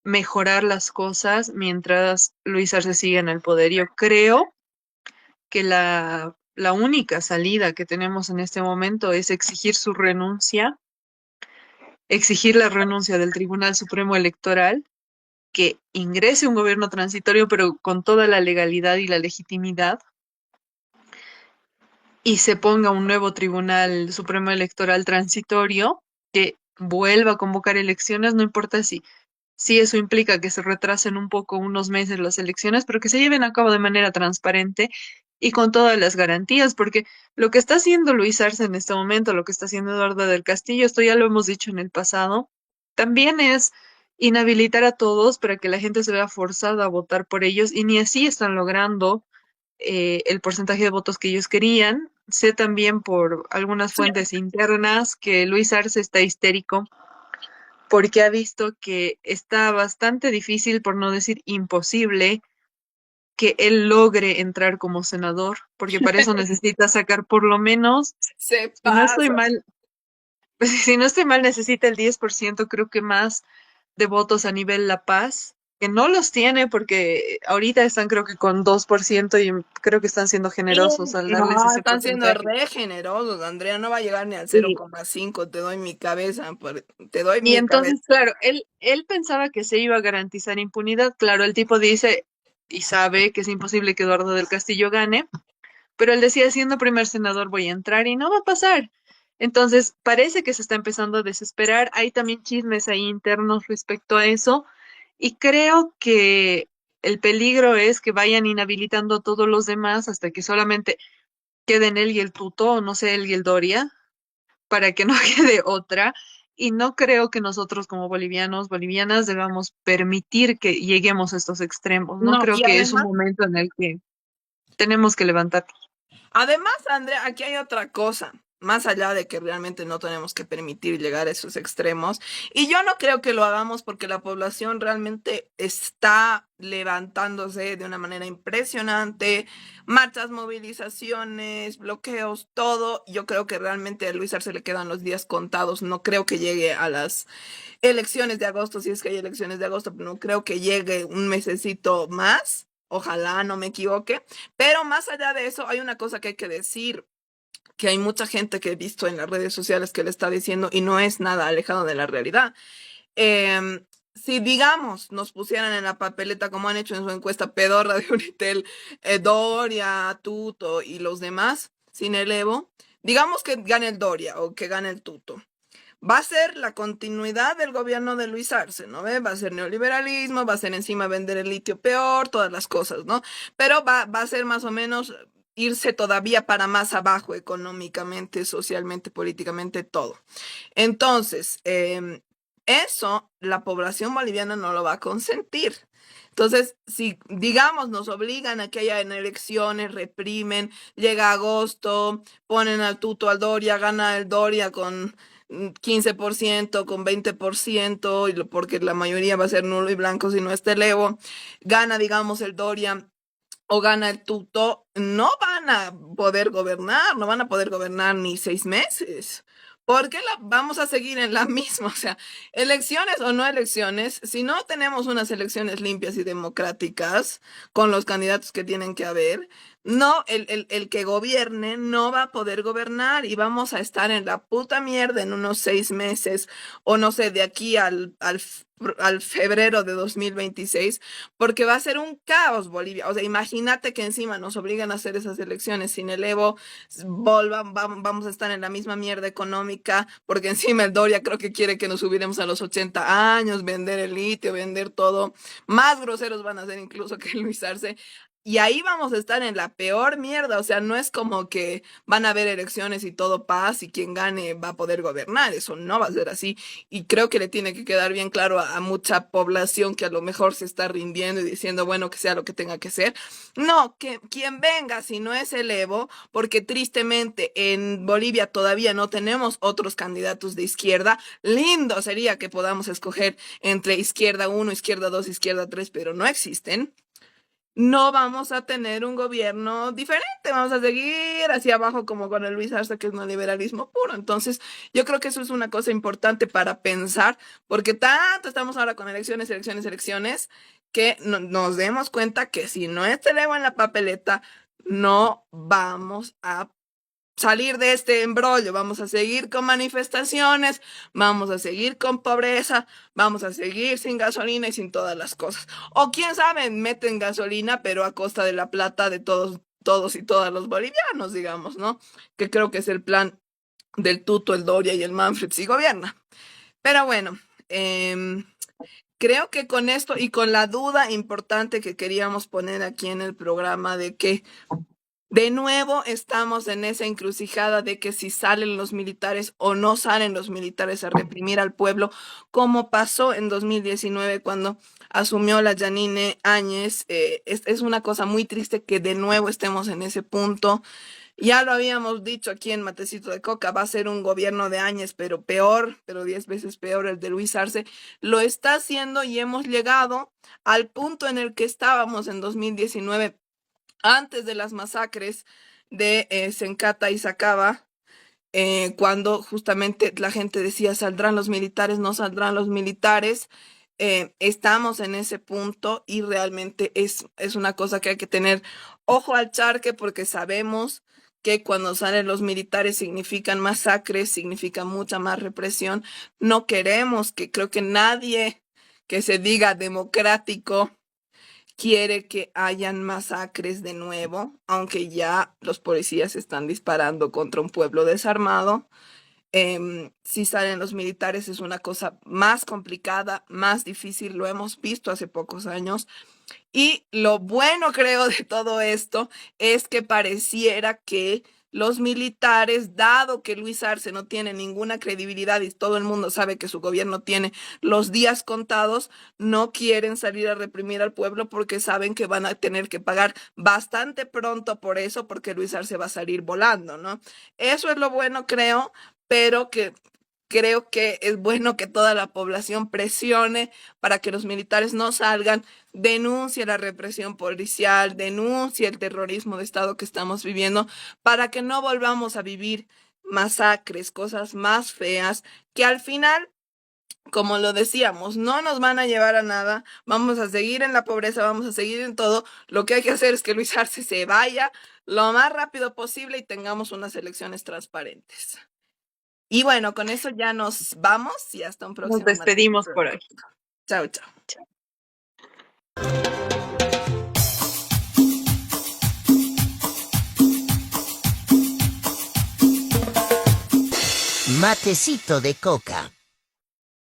mejorar las cosas mientras Luis Arce siga en el poder. Yo creo que la única salida que tenemos en este momento es exigir su renuncia, exigir la renuncia del Tribunal Supremo Electoral, que ingrese un gobierno transitorio, pero con toda la legalidad y la legitimidad, y se ponga un nuevo Tribunal Supremo Electoral transitorio que vuelva a convocar elecciones, no importa si eso implica que se retrasen un poco, unos meses las elecciones, pero que se lleven a cabo de manera transparente y con todas las garantías, porque lo que está haciendo Luis Arce en este momento, lo que está haciendo Eduardo del Castillo, esto ya lo hemos dicho en el pasado, también es inhabilitar a todos para que la gente se vea forzada a votar por ellos y ni así están logrando el porcentaje de votos que ellos querían. Sé también por algunas fuentes internas que Luis Arce está histérico porque ha visto que está bastante difícil, por no decir imposible, que él logre entrar como senador, porque para eso necesita sacar por lo menos, Se si no estoy pasa. mal, pues, si no estoy mal, necesita el 10%, creo que más de votos a nivel La Paz, que no los tiene porque ahorita están creo que con 2% y creo que están siendo generosos al darles No, ese están siendo porcentaje. re generosos, Andrea. No va a llegar ni al Y, 0,5. Te doy mi cabeza. Te doy y mi cabeza. entonces, claro, él pensaba que se iba a garantizar impunidad. Claro, el tipo dice y sabe que es imposible que Eduardo del Castillo gane, pero él decía, siendo primer senador voy a entrar y no va a pasar. Entonces, parece que se está empezando a desesperar. Hay también chismes ahí internos respecto a eso. Y creo que el peligro es que vayan inhabilitando a todos los demás hasta que solamente queden él y el Tuto, o no sé, él y el Doria, para que no quede otra. Y no creo que nosotros como bolivianos, bolivianas, debamos permitir que lleguemos a estos extremos. No No, creo y que es un además, momento en el que tenemos que levantar. Andrea, aquí hay otra cosa, más allá de que realmente no tenemos que permitir llegar a esos extremos. Y yo no creo que lo hagamos porque la población realmente está levantándose de una manera impresionante. Marchas, movilizaciones, bloqueos, todo. Yo creo que realmente a Luis Arce le quedan los días contados. No creo que llegue a las elecciones de agosto, si es que hay elecciones de agosto, pero no creo que llegue un mesecito más. Ojalá no me equivoque. Pero más allá de eso, hay una cosa que hay que decir, que hay mucha gente que he visto en las redes sociales que le está diciendo y no es nada alejado de la realidad. Si digamos nos pusieran en la papeleta como han hecho en su encuesta pedorra de Unitel, Doria, Tuto y los demás, sin el Evo, digamos que gane el Doria o que gane el Tuto. Va a ser la continuidad del gobierno de Luis Arce, ¿no ve? Va a ser neoliberalismo, va a ser encima vender el litio peor, todas las cosas, ¿no? Pero va a ser más o menos irse todavía para más abajo económicamente, socialmente, políticamente, todo. Entonces, eso la población boliviana no lo va a consentir. Entonces, si digamos nos obligan a que haya elecciones, reprimen, llega agosto, ponen al Tuto al Doria, gana el Doria con 15%, con 20%, porque la mayoría va a ser nulo y blanco si no es Televo, gana, digamos, el Doria o gana el Tuto, no van a poder gobernar, no van a poder gobernar ni 6 meses. Porque vamos a seguir en la misma, o sea, elecciones o no elecciones, si no tenemos unas elecciones limpias y democráticas con los candidatos que tienen que haber, no, el que gobierne no va a poder gobernar y vamos a estar en la puta mierda en unos 6 meses o no sé, de aquí al febrero de 2026 porque va a ser un caos Bolivia. O sea, imagínate que encima nos obligan a hacer esas elecciones sin el Evo, vamos a estar en la misma mierda económica, porque encima el Doria creo que quiere que nos subiremos a los 80 años, vender el litio, vender todo. Más groseros van a ser incluso que Luis Arce. Y ahí vamos a estar en la peor mierda, o sea, no es como que van a haber elecciones y todo paz y quien gane va a poder gobernar, eso no va a ser así. Y creo que le tiene que quedar bien claro a mucha población que a lo mejor se está rindiendo y diciendo, bueno, que sea lo que tenga que ser. No, que quien venga, si no es el Evo, porque tristemente en Bolivia todavía no tenemos otros candidatos de izquierda, lindo sería que podamos escoger entre izquierda uno, izquierda 2, izquierda 3, pero no existen. No vamos a tener un gobierno diferente, vamos a seguir hacia abajo como con el Luis Arce, que es neoliberalismo puro. Entonces, yo creo que eso es una cosa importante para pensar, porque tanto estamos ahora con elecciones, elecciones, elecciones, que nos demos cuenta que si no es Evo en la papeleta, no vamos a salir de este embrollo, vamos a seguir con manifestaciones, vamos a seguir con pobreza, vamos a seguir sin gasolina y sin todas las cosas. O quién sabe, meten gasolina, pero a costa de la plata de todos, todos y todas los bolivianos, digamos, ¿no? Que creo que es el plan del Tuto, el Doria y el Manfred si gobierna. Pero bueno, creo que con esto y con la duda importante que queríamos poner aquí en el programa de que De nuevo estamos en esa encrucijada de que si salen los militares o no salen los militares a reprimir al pueblo, como pasó en 2019 cuando asumió la Yanine Áñez. Es una cosa muy triste que de nuevo estemos en ese punto. Ya lo habíamos dicho aquí en Matecito de Coca, va a ser un gobierno de Áñez, pero peor, pero 10 veces peor el de Luis Arce. Lo está haciendo y hemos llegado al punto en el que estábamos en 2019, antes de las masacres de Sencata y Sacaba, cuando justamente la gente decía, ¿saldrán los militares? ¿No saldrán los militares? Estamos en ese punto y realmente es una cosa que hay que tener ojo al charque, porque sabemos que cuando salen los militares significan masacres, significa mucha más represión. No queremos creo que nadie que se diga democrático quiere que hayan masacres de nuevo, aunque ya los policías están disparando contra un pueblo desarmado. Si salen los militares es una cosa más complicada, más difícil, lo hemos visto hace pocos años. Y lo bueno, creo, de todo esto es que pareciera que los militares, dado que Luis Arce no tiene ninguna credibilidad y todo el mundo sabe que su gobierno tiene los días contados, no quieren salir a reprimir al pueblo porque saben que van a tener que pagar bastante pronto por eso, porque Luis Arce va a salir volando, ¿no? Eso es lo bueno, creo, pero creo que es bueno que toda la población presione para que los militares no salgan, denuncie la represión policial, denuncie el terrorismo de Estado que estamos viviendo, para que no volvamos a vivir masacres, cosas más feas, que al final, como lo decíamos, no nos van a llevar a nada, vamos a seguir en la pobreza, vamos a seguir en todo. Lo que hay que hacer es que Luis Arce se vaya lo más rápido posible y tengamos unas elecciones transparentes. Y bueno, con eso ya nos vamos y hasta un próximo. Nos despedimos por hoy. Chao, chao. Matecito de Coca.